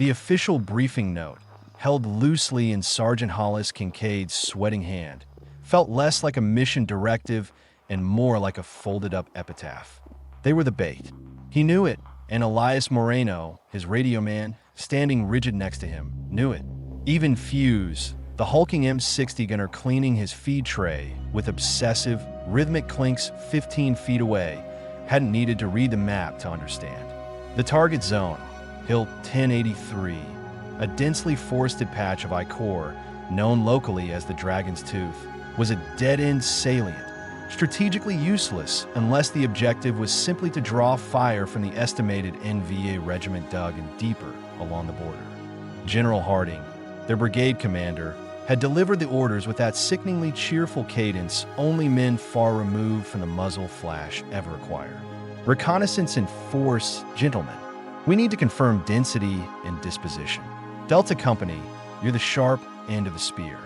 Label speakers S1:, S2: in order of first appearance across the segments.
S1: The official briefing note, held loosely in Sergeant Hollis Kincaid's sweating hand, felt less like a mission directive and more like a folded-up epitaph. They were the bait. He knew it, and Elias Moreno, his radioman, standing rigid next to him, knew it. Even Fuse, the hulking M60 gunner cleaning his feed tray with obsessive, rhythmic clinks 15 feet away, hadn't needed to read the map to understand. The target zone, Hill 1083, a densely forested patch of Icor, known locally as the Dragon's Tooth, was a dead-end salient, strategically useless unless the objective was simply to draw fire from the estimated NVA regiment dug in deeper along the border. General Harding, their brigade commander, had delivered the orders with that sickeningly cheerful cadence only men far removed from the muzzle flash ever acquire. Reconnaissance and force, gentlemen. We need to confirm density and disposition. Delta Company, you're the sharp end of the spear.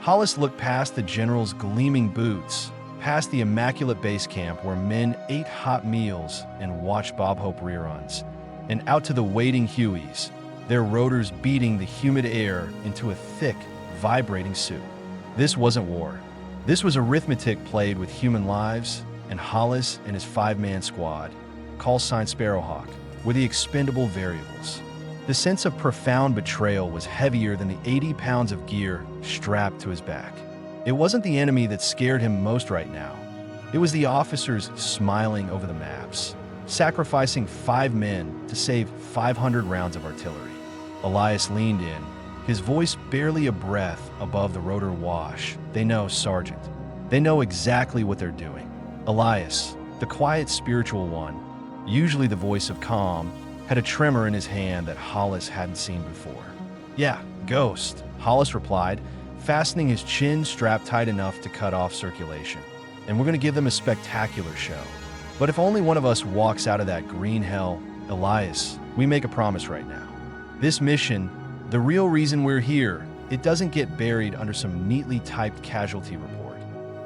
S1: Hollis looked past the general's gleaming boots, past the immaculate base camp where men ate hot meals and watched Bob Hope reruns, and out to the waiting Hueys, their rotors beating the humid air into a thick, vibrating soup. This wasn't war. This was arithmetic played with human lives, and Hollis and his five-man squad, call sign Sparrowhawk, were the expendable variables. The sense of profound betrayal was heavier than the 80 pounds of gear strapped to his back. It wasn't the enemy that scared him most right now. It was the officers smiling over the maps, sacrificing 5 men to save 500 rounds of artillery. Elias leaned in, his voice barely a breath above the rotor wash. They know, Sergeant. They know exactly what they're doing. Elias, the quiet spiritual one, usually the voice of calm, had a tremor in his hand that Hollis hadn't seen before. Yeah, Ghost, Hollis replied, fastening his chin strap tight enough to cut off circulation. And we're going to give them a spectacular show. But if only one of us walks out of that green hell, Elias, we make a promise right now. This mission, the real reason we're here, it doesn't get buried under some neatly typed casualty report.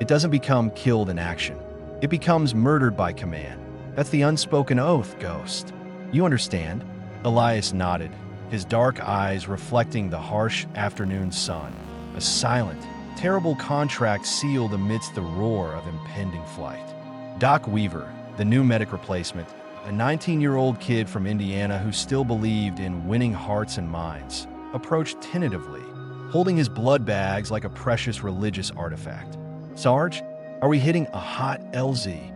S1: It doesn't become killed in action. It becomes murdered by command. That's the unspoken oath, Ghost. You understand? Elias nodded, his dark eyes reflecting the harsh afternoon sun. A silent, terrible contract sealed amidst the roar of impending flight. Doc Weaver, the new medic replacement, a 19-year-old kid from Indiana who still believed in winning hearts and minds, approached tentatively, holding his blood bags like a precious religious artifact. Sarge, are we hitting a hot LZ?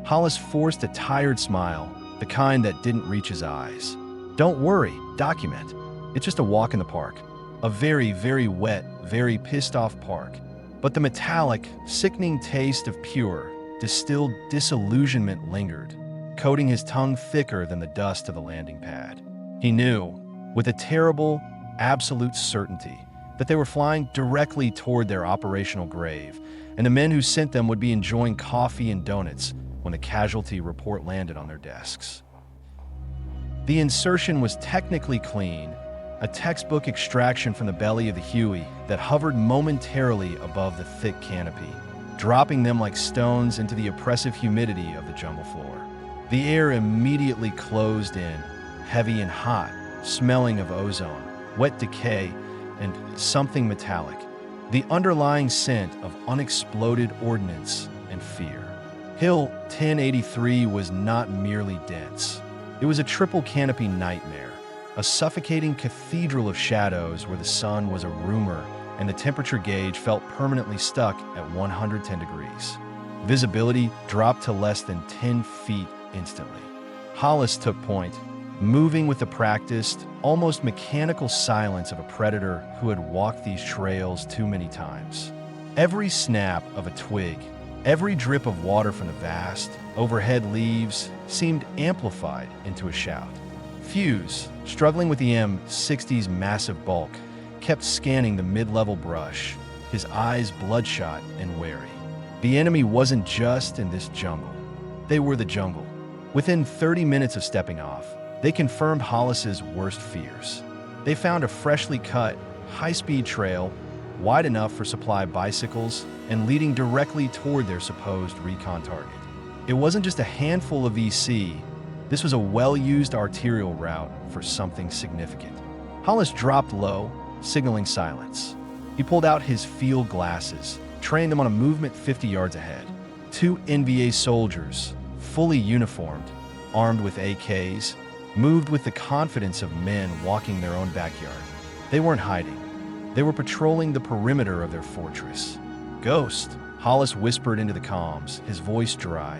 S1: Hollis forced a tired smile, the kind that didn't reach his eyes. Don't worry, document. It's just a walk in the park. A very, very wet, very pissed-off park. But the metallic, sickening taste of pure, distilled disillusionment lingered, coating his tongue thicker than the dust of the landing pad. He knew, with a terrible, absolute certainty, that they were flying directly toward their operational grave, and the men who sent them would be enjoying coffee and donuts when the casualty report landed on their desks. The insertion was technically clean, a textbook extraction from the belly of the Huey that hovered momentarily above the thick canopy, dropping them like stones into the oppressive humidity of the jungle floor. The air immediately closed in, heavy and hot, smelling of ozone, wet decay, and something metallic, the underlying scent of unexploded ordnance and fear. Hill 1083 was not merely dense. It was a triple canopy nightmare, a suffocating cathedral of shadows where the sun was a rumor and the temperature gauge felt permanently stuck at 110 degrees. Visibility dropped to less than 10 feet instantly. Hollis took point, moving with the practiced, almost mechanical silence of a predator who had walked these trails too many times. Every snap of a twig, every drip of water from the vast, overhead leaves seemed amplified into a shout. Fuse, struggling with the M60's massive bulk, kept scanning the mid-level brush, his eyes bloodshot and wary. The enemy wasn't just in this jungle. They were the jungle. Within 30 minutes of stepping off, they confirmed Hollis's worst fears. They found a freshly cut, high-speed trail, wide enough for supply bicycles and leading directly toward their supposed recon target. It wasn't just a handful of VC, this was a well-used arterial route for something significant. Hollis dropped low, signaling silence. He pulled out his field glasses, trained them on a movement 50 yards ahead. 2 NVA soldiers, fully uniformed, armed with AKs, moved with the confidence of men walking their own backyard. They weren't hiding. They were patrolling the perimeter of their fortress. "Ghost," Hollis whispered into the comms, his voice dry.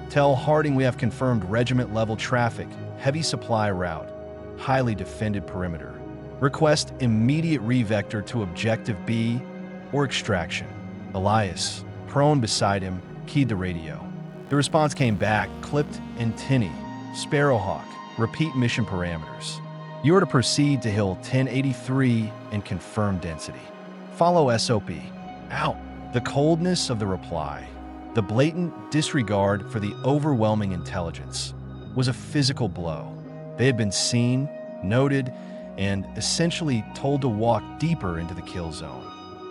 S1: "Tell Harding we have confirmed regiment-level traffic, heavy supply route, highly defended perimeter. Request immediate revector to Objective B or extraction." Elias, prone beside him, keyed the radio. The response came back, clipped and tinny. "Sparrowhawk, repeat mission parameters. You are to proceed to Hill 1083 and confirm density. Follow SOP. Out." The coldness of the reply, the blatant disregard for the overwhelming intelligence, was a physical blow. They had been seen, noted, and essentially told to walk deeper into the kill zone.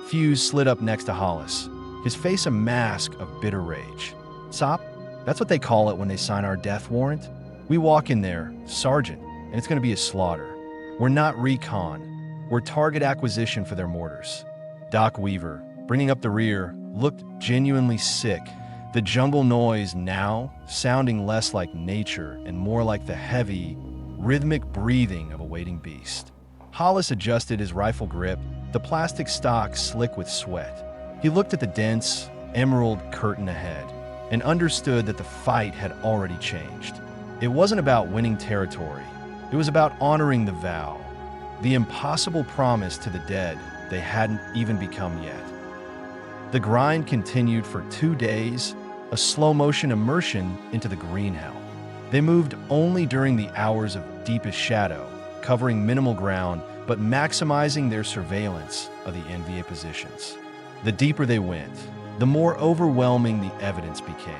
S1: Fuse slid up next to Hollis, his face a mask of bitter rage. "Sop, that's what they call it when they sign our death warrant. We walk in there, Sergeant, and it's going to be a slaughter. We're not Recon. We're target acquisition for their mortars." Doc Weaver, bringing up the rear, looked genuinely sick, the jungle noise now sounding less like nature and more like the heavy, rhythmic breathing of a waiting beast. Hollis adjusted his rifle grip, the plastic stock slick with sweat. He looked at the dense, emerald curtain ahead and understood that the fight had already changed. It wasn't about winning territory. It was about honoring the vow, the impossible promise to the dead they hadn't even become yet. The grind continued for 2 days, a slow-motion immersion into the green hell. They moved only during the hours of deepest shadow, covering minimal ground but maximizing their surveillance of the NVA positions. The deeper they went, the more overwhelming the evidence became.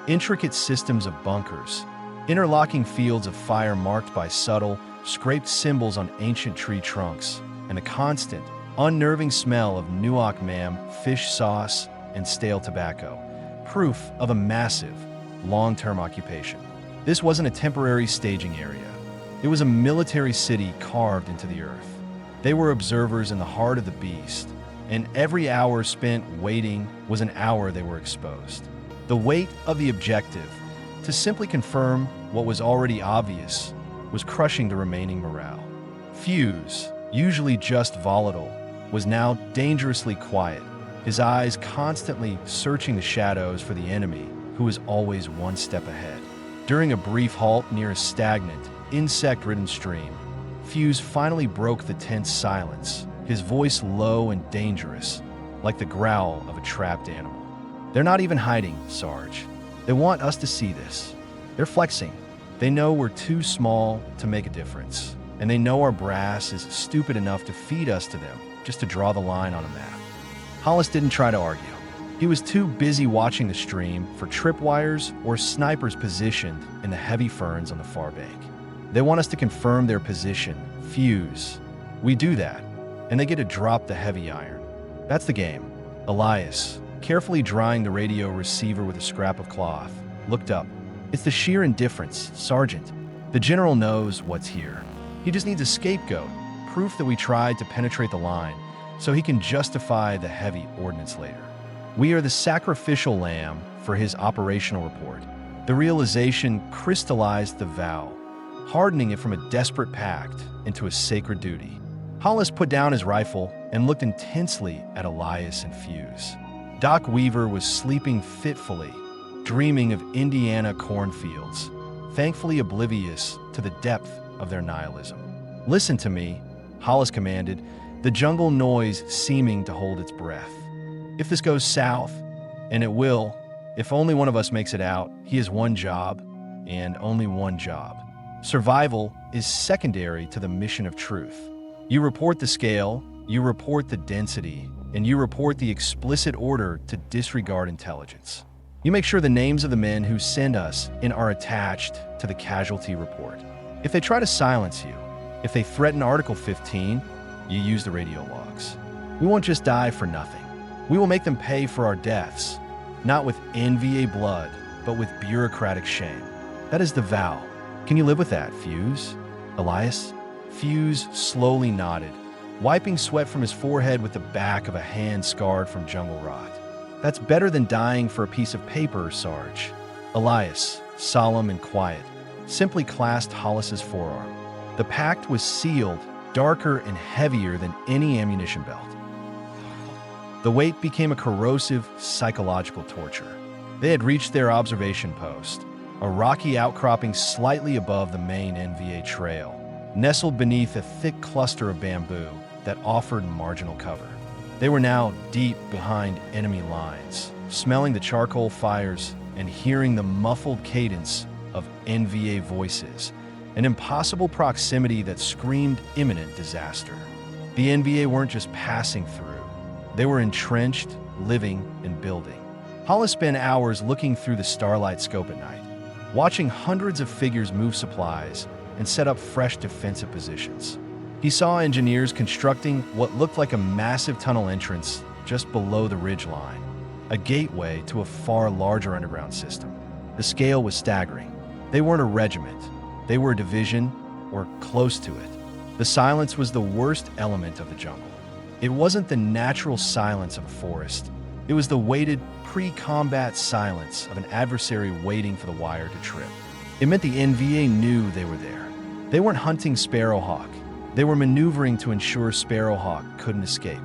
S1: Intricate systems of bunkers, interlocking fields of fire marked by subtle, scraped symbols on ancient tree trunks, and the constant, unnerving smell of nuoc mam, fish sauce, and stale tobacco, proof of a massive, long-term occupation. This wasn't a temporary staging area. It was a military city carved into the earth. They were observers in the heart of the beast, and every hour spent waiting was an hour they were exposed. The weight of the objective, to simply confirm what was already obvious, was crushing the remaining morale. Fuse, usually just volatile, was now dangerously quiet, his eyes constantly searching the shadows for the enemy, who was always one step ahead. During a brief halt near a stagnant, insect-ridden stream, Fuse finally broke the tense silence, his voice low and dangerous, like the growl of a trapped animal. "They're not even hiding, Sarge. They want us to see this. They're flexing. They know we're too small to make a difference, and they know our brass is stupid enough to feed us to them, just to draw the line on a map." Hollis didn't try to argue. He was too busy watching the stream for tripwires or snipers positioned in the heavy ferns on the far bank. "They want us to confirm their position, Fuse. We do that, and they get to drop the heavy iron. That's the game." Elias, carefully drying the radio receiver with a scrap of cloth, looked up. "It's the sheer indifference, Sergeant. The general knows what's here. He just needs a scapegoat, proof that we tried to penetrate the line, so he can justify the heavy ordnance later. We are the sacrificial lamb for his operational report." The realization crystallized the vow, hardening it from a desperate pact into a sacred duty. Hollis put down his rifle and looked intensely at Elias and Fuse. Doc Weaver was sleeping fitfully, dreaming of Indiana cornfields, thankfully oblivious to the depth of their nihilism. "Listen to me," Hollis commanded, the jungle noise seeming to hold its breath. "If this goes south, and it will, if only one of us makes it out, he has one job, and only one job. Survival is secondary to the mission of truth. You report the scale, you report the density, and you report the explicit order to disregard intelligence. You make sure the names of the men who send us in are attached to the casualty report. If they try to silence you, if they threaten Article 15, you use the radio logs. We won't just die for nothing. We will make them pay for our deaths, not with NVA blood, but with bureaucratic shame. That is the vow. Can you live with that, Fuse? Elias?" Fuse slowly nodded, wiping sweat from his forehead with the back of a hand scarred from jungle rot. "That's better than dying for a piece of paper, Sarge." Elias, solemn and quiet, simply clasped Hollis's forearm. The pact was sealed, darker and heavier than any ammunition belt. The weight became a corrosive, psychological torture. They had reached their observation post, a rocky outcropping slightly above the main NVA trail, nestled beneath a thick cluster of bamboo that offered marginal cover. They were now deep behind enemy lines, smelling the charcoal fires and hearing the muffled cadence of NVA voices, an impossible proximity that screamed imminent disaster. The NVA weren't just passing through. They were entrenched, living, and building. Hollis spent hours looking through the starlight scope at night, watching hundreds of figures move supplies and set up fresh defensive positions. He saw engineers constructing what looked like a massive tunnel entrance just below the ridgeline, a gateway to a far larger underground system. The scale was staggering. They weren't a regiment. They were a division, or close to it. The silence was the worst element of the jungle. It wasn't the natural silence of a forest. It was the weighted, pre-combat silence of an adversary waiting for the wire to trip. It meant the NVA knew they were there. They weren't hunting Sparrowhawk. They were maneuvering to ensure Sparrowhawk couldn't escape.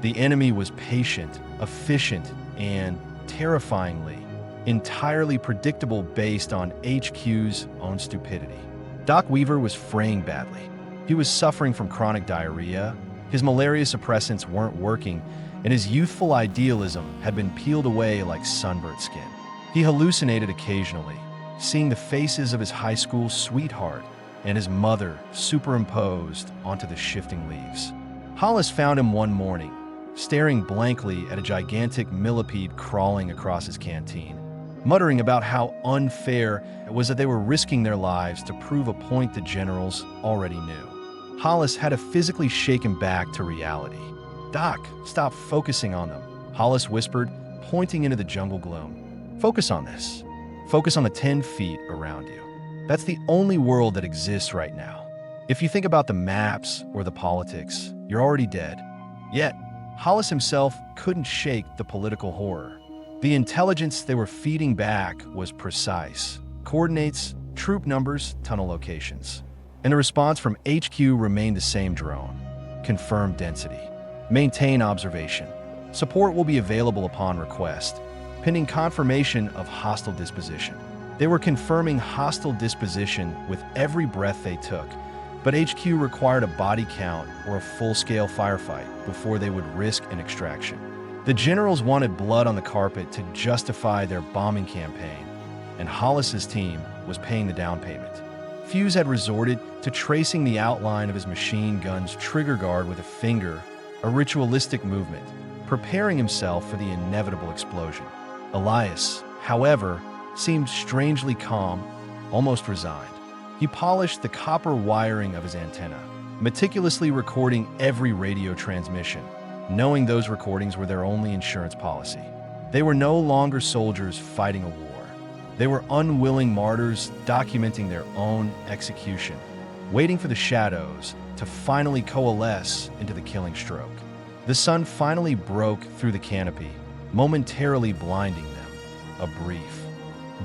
S1: The enemy was patient, efficient, and, terrifyingly, entirely predictable based on HQ's own stupidity. Doc Weaver was fraying badly. He was suffering from chronic diarrhea, his malaria suppressants weren't working, and his youthful idealism had been peeled away like sunburnt skin. He hallucinated occasionally, seeing the faces of his high school sweetheart and his mother superimposed onto the shifting leaves. Hollis found him one morning, staring blankly at a gigantic millipede crawling across his canteen, muttering about how unfair it was that they were risking their lives to prove a point the generals already knew. Hollis had to physically shake him back to reality. "Doc, stop focusing on them," Hollis whispered, pointing into the jungle gloom. "Focus on this. Focus on the 10 feet around you. That's the only world that exists right now. If you think about the maps or the politics, you're already dead." Yet, Hollis himself couldn't shake the political horror. The intelligence they were feeding back was precise. Coordinates, troop numbers, tunnel locations. And the response from HQ remained the same drone. Confirm density. Maintain observation. Support will be available upon request, pending confirmation of hostile disposition. They were confirming hostile disposition with every breath they took, but HQ required a body count or a full-scale firefight before they would risk an extraction. The generals wanted blood on the carpet to justify their bombing campaign, and Hollis's team was paying the down payment. Fuse had resorted to tracing the outline of his machine gun's trigger guard with a finger, a ritualistic movement, preparing himself for the inevitable explosion. Elias, however, seemed strangely calm, almost resigned. He polished the copper wiring of his antenna, meticulously recording every radio transmission, knowing those recordings were their only insurance policy. They were no longer soldiers fighting a war. They were unwilling martyrs documenting their own execution, waiting for the shadows to finally coalesce into the killing stroke. The sun finally broke through the canopy, momentarily blinding them. A brief,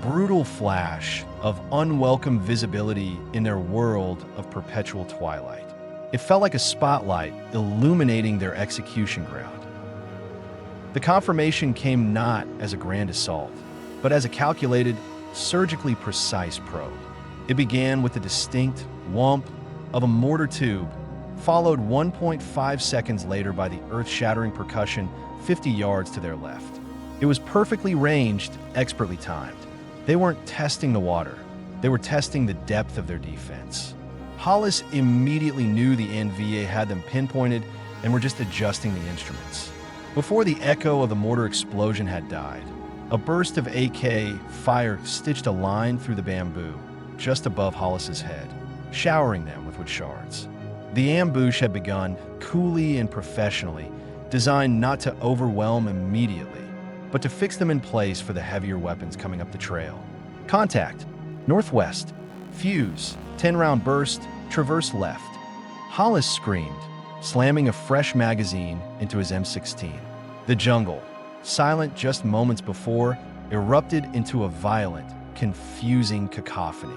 S1: brutal flash of unwelcome visibility in their world of perpetual twilight. It felt like a spotlight illuminating their execution ground. The confirmation came not as a grand assault, but as a calculated, surgically precise probe. It began with the distinct whomp of a mortar tube, followed 1.5 seconds later by the earth-shattering percussion 50 yards to their left. It was perfectly ranged, expertly timed. They weren't testing the water. They were testing the depth of their defense. Hollis immediately knew the NVA had them pinpointed and were just adjusting the instruments. Before the echo of the mortar explosion had died, a burst of AK fire stitched a line through the bamboo just above Hollis's head, showering them with wood shards. The ambush had begun coolly and professionally, designed not to overwhelm immediately, but to fix them in place for the heavier weapons coming up the trail. Contact. Northwest. Fuse. 10-round burst. Traverse left. Hollis screamed, slamming a fresh magazine into his M16. The jungle, silent just moments before, erupted into a violent, confusing cacophony.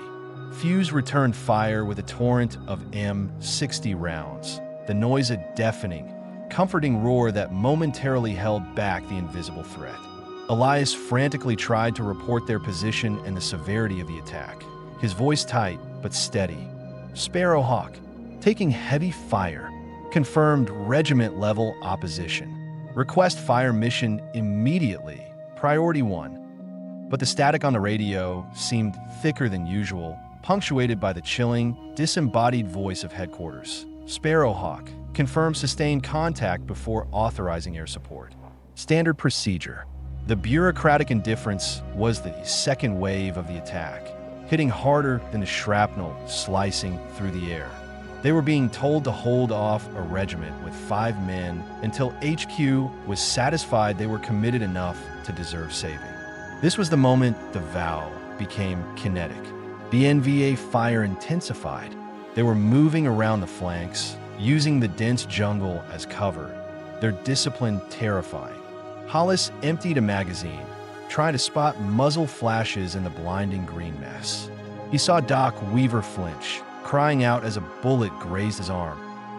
S1: Fuse returned fire with a torrent of M60 rounds, the noise a deafening, comforting roar that momentarily held back the invisible threat. Elias frantically tried to report their position and the severity of the attack, his voice tight but steady. Sparrowhawk, taking heavy fire, confirmed regiment-level opposition. Request fire mission immediately, priority 1. But the static on the radio seemed thicker than usual, punctuated by the chilling, disembodied voice of headquarters. Sparrowhawk, confirmed sustained contact before authorizing air support. Standard procedure. The bureaucratic indifference was the second wave of the attack, hitting harder than the shrapnel slicing through the air. They were being told to hold off a regiment with 5 men until HQ was satisfied they were committed enough to deserve saving. This was the moment the vow became kinetic. The NVA fire intensified. They were moving around the flanks, using the dense jungle as cover, their discipline terrifying. Hollis emptied a magazine, trying to spot muzzle flashes in the blinding green mess. He saw Doc Weaver flinch, crying out as a bullet grazed his arm,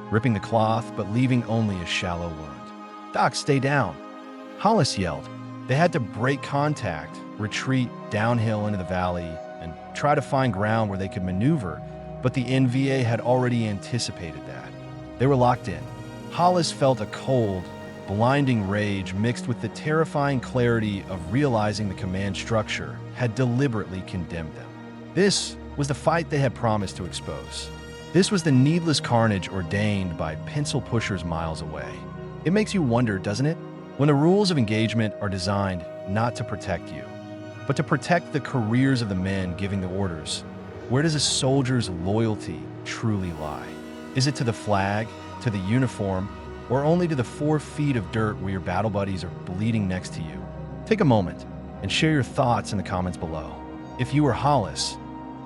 S1: ripping the cloth but leaving only a shallow wound. "Doc, stay down!" Hollis yelled. They had to break contact, retreat downhill into the valley, and try to find ground where they could maneuver, but the NVA had already anticipated that. They were locked in. Hollis felt a cold, blinding rage mixed with the terrifying clarity of realizing the command structure had deliberately condemned them. This was the fight they had promised to expose. This was the needless carnage ordained by pencil pushers miles away. It makes you wonder, doesn't it? When the rules of engagement are designed not to protect you, but to protect the careers of the men giving the orders, where does a soldier's loyalty truly lie? Is it to the flag, to the uniform, or only to the 4 feet of dirt where your battle buddies are bleeding next to you? Take a moment and share your thoughts in the comments below. If you were Hollis,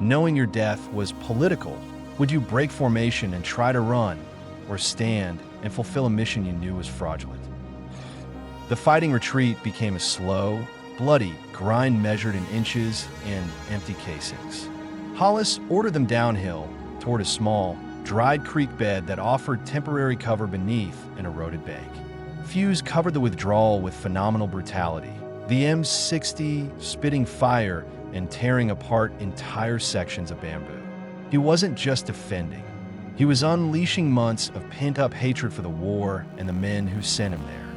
S1: knowing your death was political, would you break formation and try to run, or stand and fulfill a mission you knew was fraudulent? The fighting retreat became a slow, bloody grind measured in inches and empty casings. Hollis ordered them downhill toward a small, dried creek bed that offered temporary cover beneath an eroded bank. Fuse covered the withdrawal with phenomenal brutality, the M60 spitting fire and tearing apart entire sections of bamboo. He wasn't just defending. He was unleashing months of pent-up hatred for the war and the men who sent him there.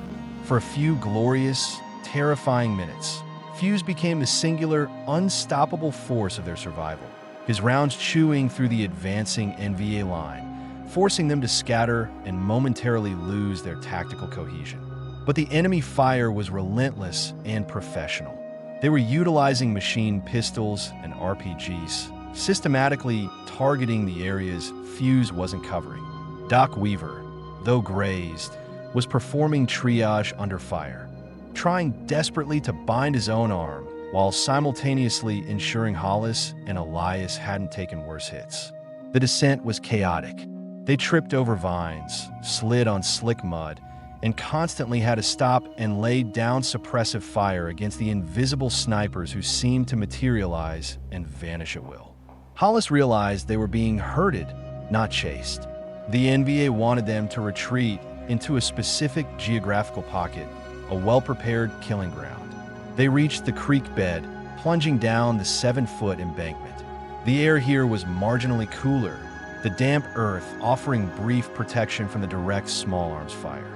S1: For a few glorious, terrifying minutes, Fuse became the singular, unstoppable force of their survival, his rounds chewing through the advancing NVA line, forcing them to scatter and momentarily lose their tactical cohesion. But the enemy fire was relentless and professional. They were utilizing machine pistols and RPGs, systematically targeting the areas Fuse wasn't covering. Doc Weaver, though grazed, was performing triage under fire, trying desperately to bind his own arm while simultaneously ensuring Hollis and Elias hadn't taken worse hits. The descent was chaotic. They tripped over vines, slid on slick mud, and constantly had to stop and lay down suppressive fire against the invisible snipers who seemed to materialize and vanish at will. Hollis realized they were being herded, not chased. The NVA wanted them to retreat into a specific geographical pocket, a well-prepared killing ground. They reached the creek bed, plunging down the 7-foot embankment. The air here was marginally cooler, the damp earth offering brief protection from the direct small arms fire.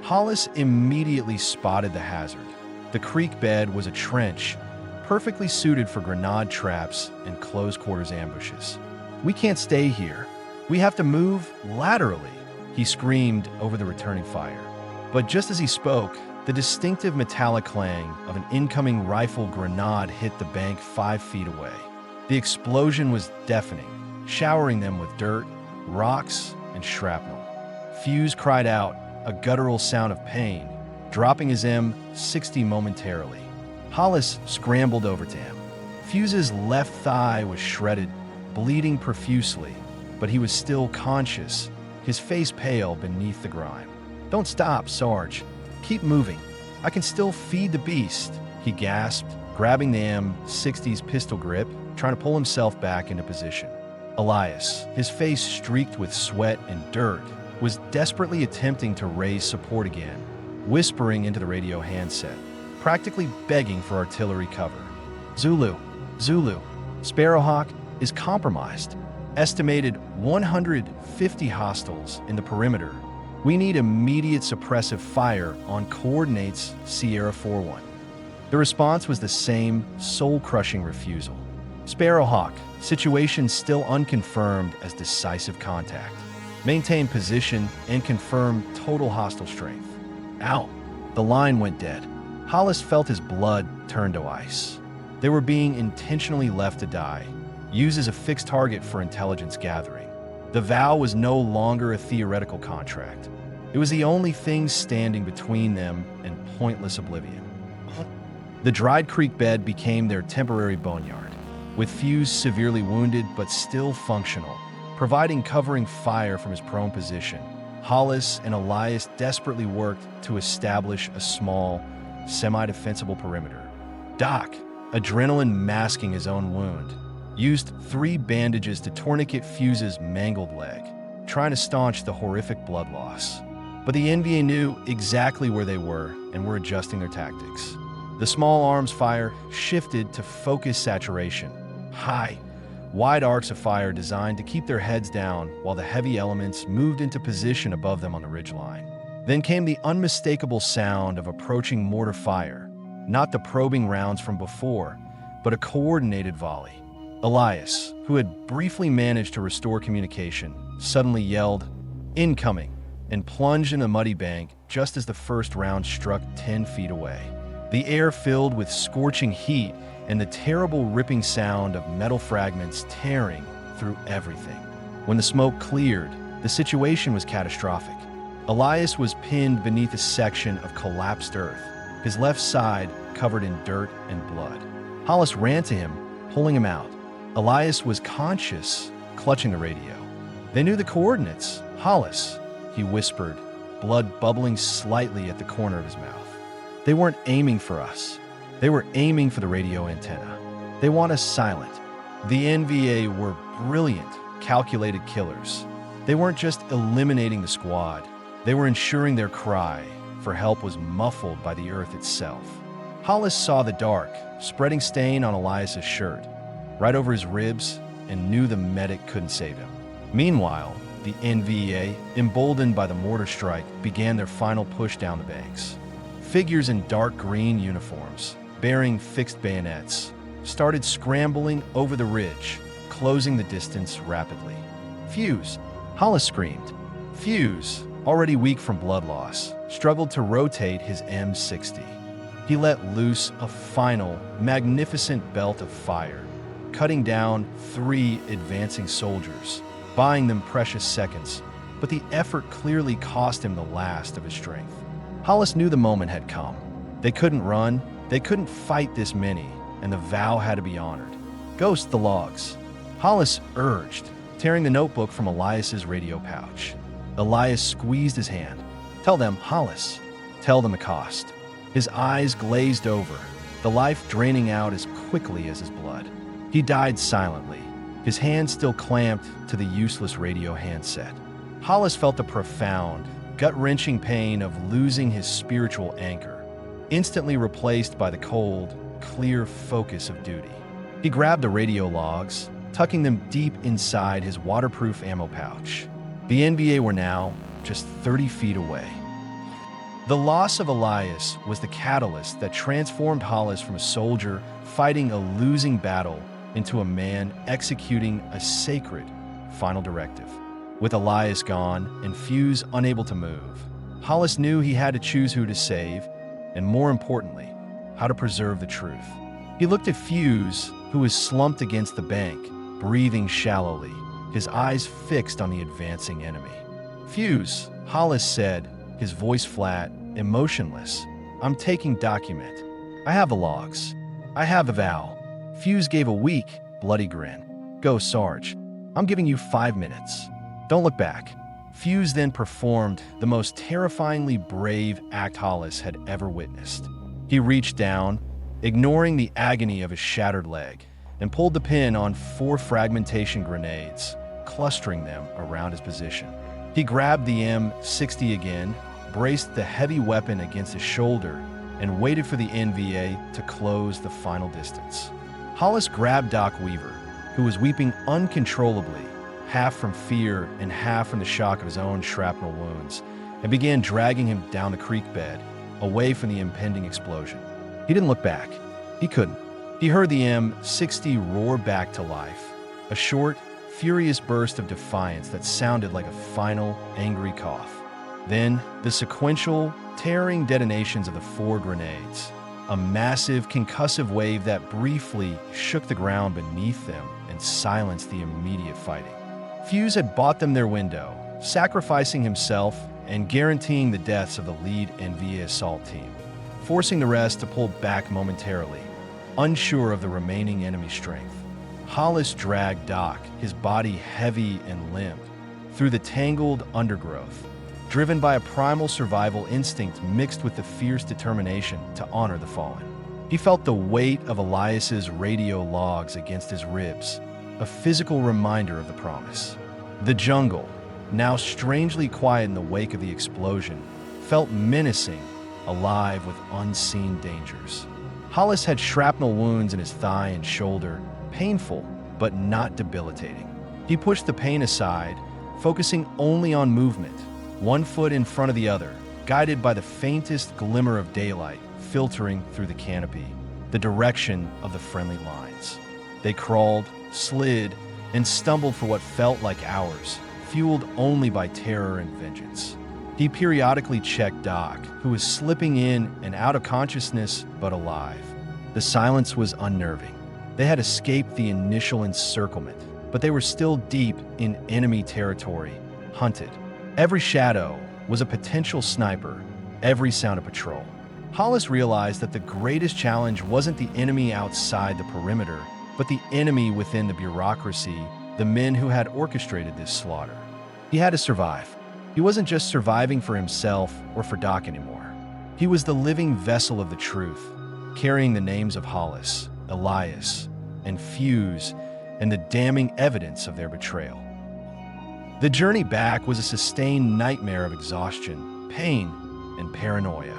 S1: Hollis immediately spotted the hazard. The creek bed was a trench, perfectly suited for grenade traps and close-quarters ambushes. "We can't stay here. We have to move laterally," he screamed over the returning fire. But just as he spoke, the distinctive metallic clang of an incoming rifle grenade hit the bank 5 feet away. The explosion was deafening, showering them with dirt, rocks, and shrapnel. Fuse cried out, a guttural sound of pain, dropping his M60 momentarily. Hollis scrambled over to him. Fuse's left thigh was shredded, bleeding profusely, but he was still conscious, his face pale beneath the grime. "Don't stop, Sarge. Keep moving. I can still feed the beast," he gasped, grabbing the M60's pistol grip, trying to pull himself back into position. Elias, his face streaked with sweat and dirt, was desperately attempting to raise support again, whispering into the radio handset, practically begging for artillery cover. Zulu, Sparrowhawk is compromised. Estimated 150 hostiles in the perimeter. We need immediate suppressive fire on coordinates Sierra 4-1. The response was the same soul-crushing refusal. Sparrowhawk, situation still unconfirmed as decisive contact. Maintain position and confirm total hostile strength. Ow! The line went dead. Hollis felt his blood turn to ice. They were being intentionally left to die, used as a fixed target for intelligence gathering. The vow was no longer a theoretical contract. It was the only thing standing between them and pointless oblivion. The dried creek bed became their temporary boneyard, with Fuse severely wounded but still functional, providing covering fire from his prone position. Hollis and Elias desperately worked to establish a small, semi-defensible perimeter. Doc, adrenaline masking his own wound, used 3 bandages to tourniquet Fuse's mangled leg, trying to staunch the horrific blood loss. But the NVA knew exactly where they were and were adjusting their tactics. The small arms fire shifted to focus saturation, high, wide arcs of fire designed to keep their heads down while the heavy elements moved into position above them on the ridgeline. Then came the unmistakable sound of approaching mortar fire, not the probing rounds from before, but a coordinated volley. Elias, who had briefly managed to restore communication, suddenly yelled, "Incoming!" and plunged in a muddy bank just as the first round struck 10 feet away. The air filled with scorching heat and the terrible ripping sound of metal fragments tearing through everything. When the smoke cleared, the situation was catastrophic. Elias was pinned beneath a section of collapsed earth, his left side covered in dirt and blood. Hollis ran to him, pulling him out. Elias was conscious, clutching the radio. "They knew the coordinates. Hollis," he whispered, blood bubbling slightly at the corner of his mouth. "They weren't aiming for us. They were aiming for the radio antenna. They want us silent." The NVA were brilliant, calculated killers. They weren't just eliminating the squad. They were ensuring their cry for help was muffled by the earth itself. Hollis saw the dark, spreading stain on Elias's shirt, right over his ribs, and knew the medic couldn't save him. Meanwhile, the NVA, emboldened by the mortar strike, began their final push down the banks. Figures in dark green uniforms, bearing fixed bayonets, started scrambling over the ridge, closing the distance rapidly. "Fuse!" Hollis screamed. Fuse, already weak from blood loss, struggled to rotate his M60. He let loose a final, magnificent belt of fire, cutting down 3 advancing soldiers, buying them precious seconds, but the effort clearly cost him the last of his strength. Hollis knew the moment had come. They couldn't run, they couldn't fight this many, and the vow had to be honored. "Ghost the logs," Hollis urged, tearing the notebook from Elias's radio pouch. Elias squeezed his hand. "Tell them, Hollis. Tell them the cost." His eyes glazed over, the life draining out as quickly as his blood. He died silently, his hand still clamped to the useless radio handset. Hollis felt the profound, gut-wrenching pain of losing his spiritual anchor, instantly replaced by the cold, clear focus of duty. He grabbed the radio logs, tucking them deep inside his waterproof ammo pouch. The NVA were now just 30 feet away. The loss of Elias was the catalyst that transformed Hollis from a soldier fighting a losing battle into a man executing a sacred final directive. With Elias gone and Fuse unable to move, Hollis knew he had to choose who to save, and more importantly, how to preserve the truth. He looked at Fuse, who was slumped against the bank, breathing shallowly, his eyes fixed on the advancing enemy. "Fuse," Hollis said, his voice flat, emotionless. "I'm taking document. I have the logs. I have the vow." Fuse gave a weak, bloody grin. "Go, Sarge. I'm giving you 5 minutes. Don't look back." Fuse then performed the most terrifyingly brave act Hollis had ever witnessed. He reached down, ignoring the agony of his shattered leg, and pulled the pin on 4 fragmentation grenades, clustering them around his position. He grabbed the M60 again, braced the heavy weapon against his shoulder, and waited for the NVA to close the final distance. Hollis grabbed Doc Weaver, who was weeping uncontrollably, half from fear and half from the shock of his own shrapnel wounds, and began dragging him down the creek bed, away from the impending explosion. He didn't look back. He couldn't. He heard the M60 roar back to life, a short, furious burst of defiance that sounded like a final, angry cough. Then, the sequential, tearing detonations of the 4 grenades, a massive, concussive wave that briefly shook the ground beneath them and silenced the immediate fighting. Fuse had bought them their window, sacrificing himself and guaranteeing the deaths of the lead NVA assault team, forcing the rest to pull back momentarily, unsure of the remaining enemy strength. Hollis dragged Doc, his body heavy and limp, through the tangled undergrowth, driven by a primal survival instinct mixed with the fierce determination to honor the fallen. He felt the weight of Elias's radio logs against his ribs, a physical reminder of the promise. The jungle, now strangely quiet in the wake of the explosion, felt menacing, alive with unseen dangers. Hollis had shrapnel wounds in his thigh and shoulder, painful but not debilitating. He pushed the pain aside, focusing only on movement, one foot in front of the other, guided by the faintest glimmer of daylight filtering through the canopy, the direction of the friendly lines. They crawled, slid, and stumbled for what felt like hours, fueled only by terror and vengeance. He periodically checked Doc, who was slipping in and out of consciousness but alive. The silence was unnerving. They had escaped the initial encirclement, but they were still deep in enemy territory, hunted. Every shadow was a potential sniper, every sound a patrol. Hollis realized that the greatest challenge wasn't the enemy outside the perimeter, but the enemy within the bureaucracy, the men who had orchestrated this slaughter. He had to survive. He wasn't just surviving for himself or for Doc anymore. He was the living vessel of the truth, carrying the names of Hollis, Elias, and Fuse, and the damning evidence of their betrayal. The journey back was a sustained nightmare of exhaustion, pain, and paranoia.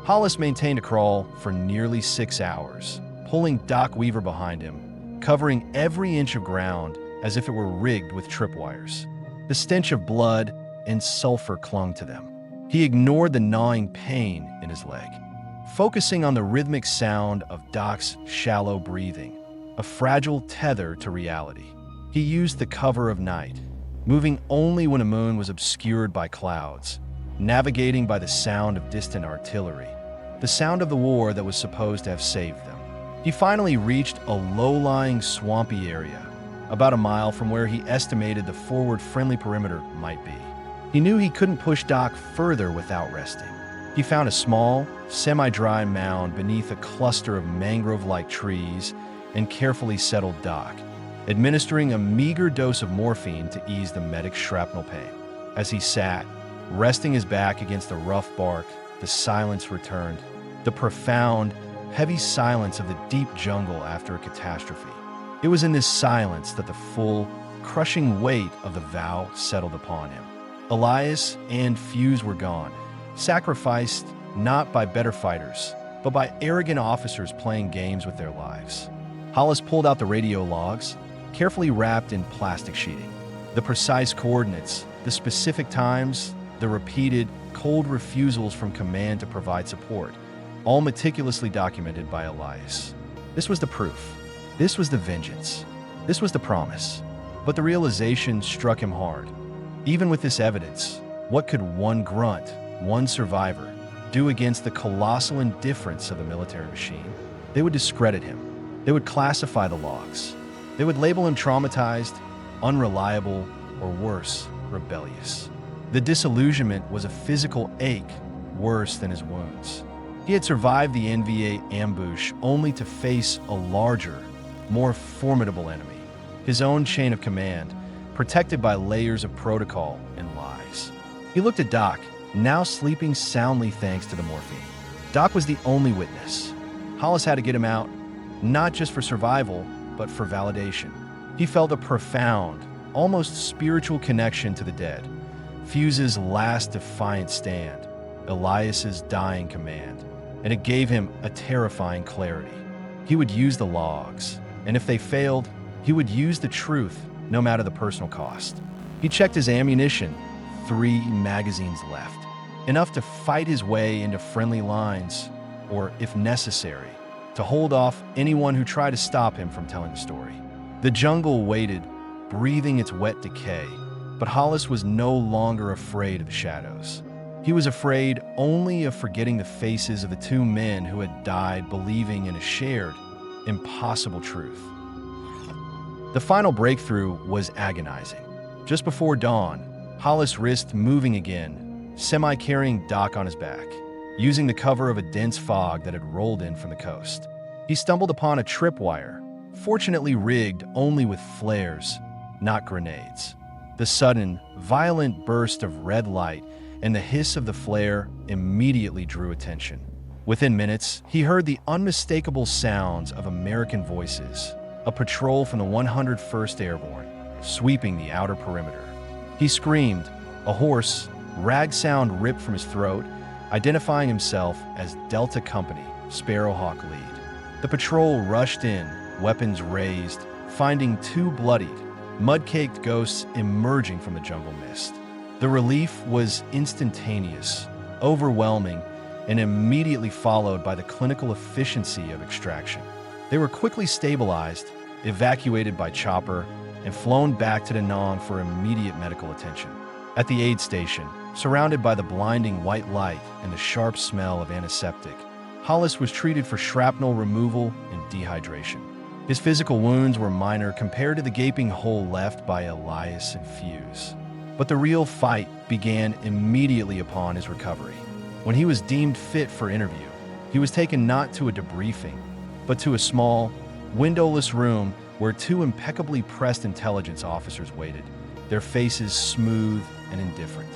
S1: Hollis maintained a crawl for nearly 6 hours, pulling Doc Weaver behind him, covering every inch of ground as if it were rigged with tripwires. The stench of blood and sulfur clung to them. He ignored the gnawing pain in his leg, focusing on the rhythmic sound of Doc's shallow breathing, a fragile tether to reality. He used the cover of night, moving only when a moon was obscured by clouds, navigating by the sound of distant artillery, the sound of the war that was supposed to have saved them. He finally reached a low-lying, swampy area, about a mile from where he estimated the forward friendly perimeter might be. He knew he couldn't push Doc further without resting. He found a small, semi-dry mound beneath a cluster of mangrove-like trees and carefully settled Doc, administering a meager dose of morphine to ease the medic's shrapnel pain. As he sat, resting his back against the rough bark, the silence returned, the profound, heavy silence of the deep jungle after a catastrophe. It was in this silence that the full, crushing weight of the vow settled upon him. Elias and Fuse were gone, sacrificed not by better fighters, but by arrogant officers playing games with their lives. Hollis pulled out the radio logs, carefully wrapped in plastic sheeting. The precise coordinates, the specific times, the repeated, cold refusals from command to provide support, all meticulously documented by Elias. This was the proof. This was the vengeance. This was the promise. But the realization struck him hard. Even with this evidence, what could one grunt, one survivor, do against the colossal indifference of the military machine? They would discredit him. They would classify the logs. They would label him traumatized, unreliable, or worse, rebellious. The disillusionment was a physical ache worse than his wounds. He had survived the NVA ambush only to face a larger, more formidable enemy, his own chain of command, protected by layers of protocol and lies. He looked at Doc, now sleeping soundly thanks to the morphine. Doc was the only witness. Hollis had to get him out, not just for survival, but for validation. He felt a profound, almost spiritual connection to the dead. Fuse's last defiant stand, Elias's dying command, and it gave him a terrifying clarity. He would use the logs, and if they failed, he would use the truth, no matter the personal cost. He checked his ammunition, 3 magazines left, enough to fight his way into friendly lines, or, if necessary, to hold off anyone who tried to stop him from telling the story. The jungle waited, breathing its wet decay, but Hollis was no longer afraid of the shadows. He was afraid only of forgetting the faces of the 2 men who had died believing in a shared, impossible truth. The final breakthrough was agonizing. Just before dawn, Hollis risked moving again, semi-carrying Doc on his back, using the cover of a dense fog that had rolled in from the coast. He stumbled upon a tripwire, fortunately rigged only with flares, not grenades. The sudden, violent burst of red light and the hiss of the flare immediately drew attention. Within minutes, he heard the unmistakable sounds of American voices, a patrol from the 101st Airborne, sweeping the outer perimeter. He screamed, a hoarse, rag sound ripped from his throat, identifying himself as Delta Company, Sparrowhawk lead. The patrol rushed in, weapons raised, finding 2 bloodied, mud-caked ghosts emerging from the jungle mist. The relief was instantaneous, overwhelming, and immediately followed by the clinical efficiency of extraction. They were quickly stabilized, evacuated by chopper, and flown back to Da Nang for immediate medical attention. At the aid station, surrounded by the blinding white light and the sharp smell of antiseptic, Hollis was treated for shrapnel removal and dehydration. His physical wounds were minor compared to the gaping hole left by Elias and Fuse. But the real fight began immediately upon his recovery. When he was deemed fit for interview, he was taken not to a debriefing, but to a small, windowless room where 2 impeccably pressed intelligence officers waited, their faces smooth and indifferent.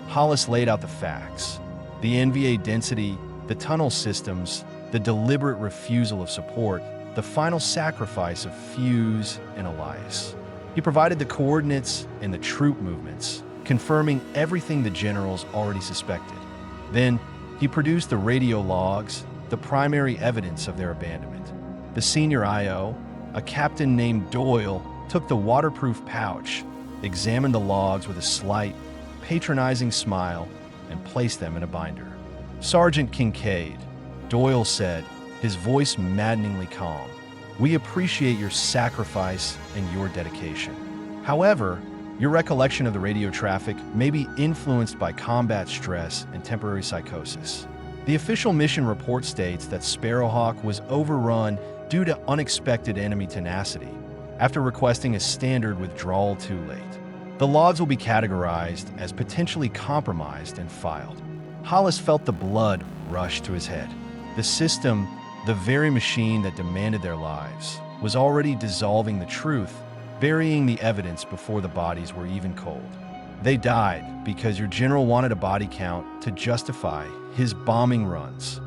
S1: Hollis laid out the facts: the NVA density, the tunnel systems, the deliberate refusal of support, the final sacrifice of Fuse and Elias. He provided the coordinates and the troop movements, confirming everything the generals already suspected. Then, he produced the radio logs, the primary evidence of their abandonment. The senior IO, a captain named Doyle, took the waterproof pouch, examined the logs with a slight, patronizing smile, and placed them in a binder. Sergeant Kincaid, Doyle said, his voice maddeningly calm, "We appreciate your sacrifice and your dedication. However, your recollection of the radio traffic may be influenced by combat stress and temporary psychosis. The official mission report states that Sparrowhawk was overrun due to unexpected enemy tenacity, after requesting a standard withdrawal too late. The logs will be categorized as potentially compromised and filed." Hollis felt the blood rush to his head. The system, the very machine that demanded their lives, was already dissolving the truth, burying the evidence before the bodies were even cold. They died because your general wanted a body count to justify his bombing runs.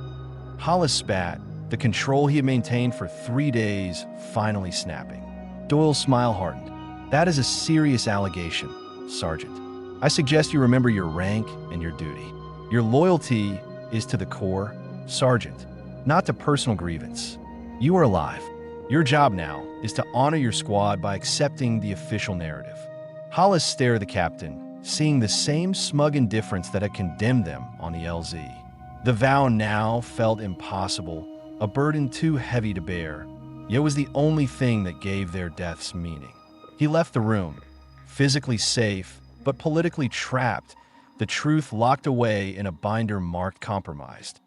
S1: Hollis spat, the control he had maintained for 3 days finally snapping. Doyle's smile hardened. "That is a serious allegation, Sergeant. I suggest you remember your rank and your duty. Your loyalty is to the Corps, Sergeant, not to personal grievance. You are alive. Your job now is to honor your squad by accepting the official narrative." Hollis stared at the captain, seeing the same smug indifference that had condemned them on the LZ. The vow now felt impossible, a burden too heavy to bear, yet was the only thing that gave their deaths meaning. He left the room, physically safe, but politically trapped, the truth locked away in a binder marked compromised.